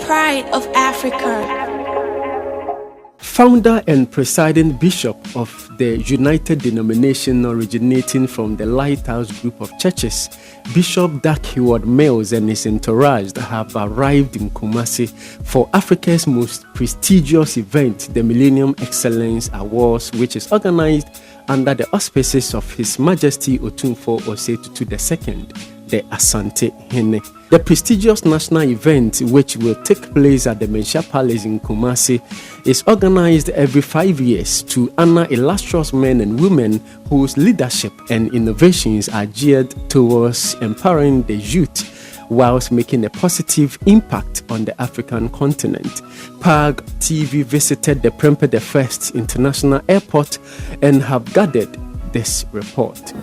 pride of Africa. Founder and presiding bishop of the United Denomination originating from the Lighthouse group of churches, Bishop Dag Heward-Mills and his entourage have arrived in Kumasi for Africa's most prestigious event, the Millennium Excellence Awards, which is organized under the auspices of His Majesty Otumfuo Osei Tutu II, the Asantehene. The prestigious national event, which will take place at the Manhyia Palace in Kumasi, is organized every 5 years to honor illustrious men and women whose leadership and innovations are geared towards empowering the youth whilst making a positive impact on the African continent. PAG TV visited the Prempeh I International Airport and have gathered this report.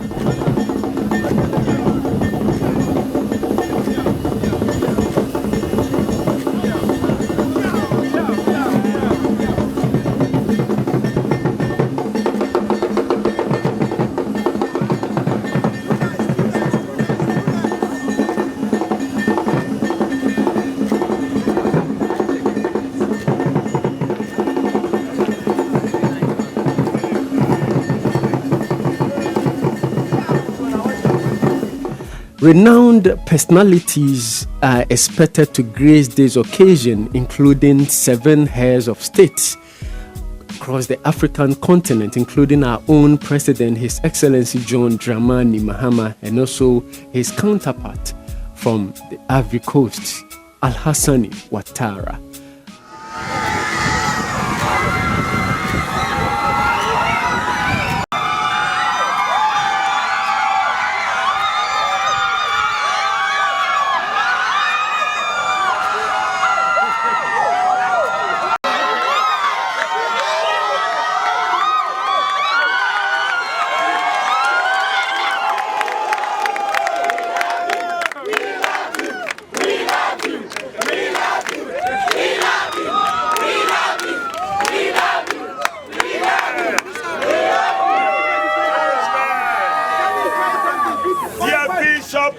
Renowned personalities are expected to grace this occasion, including 7 heads of states across the African continent, including our own president, His Excellency John Dramani Mahama, and also his counterpart from the Ivory Coast, Alhassani Ouattara.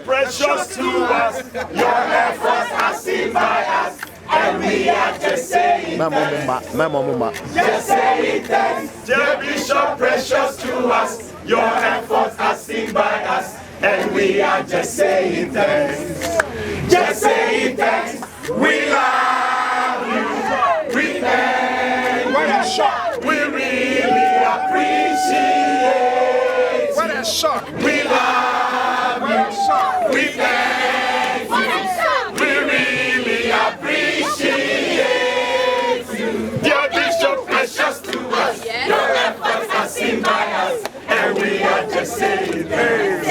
Precious to us, your efforts are seen by us, and we are just saying thanks. Just saying thanks. Dear Bishop, precious to us, your efforts are seen by us, and we are just saying thanks. Just saying thanks. We love you. We thank you. We really appreciate. What a shock. We love you. We thank you. We really appreciate you. Dear Bishop, precious to us. Your efforts are seen by us, and we are just saying thanks.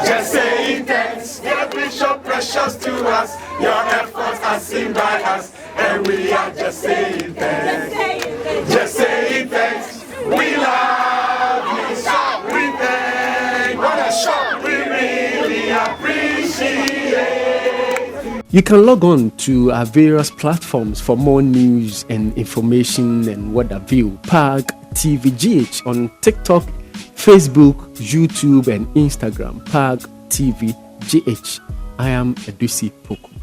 Just saying thanks. Dear Bishop, precious to us. Your efforts are seen by us, and we are just saying thanks. Just saying thanks. We love you. We thank you. What a shock. We really appreciate. You can log on to our various platforms for more news and information and what have you. PAG TV GH on TikTok, Facebook, YouTube, and Instagram. PAG TV GH. I am Edusi Poku.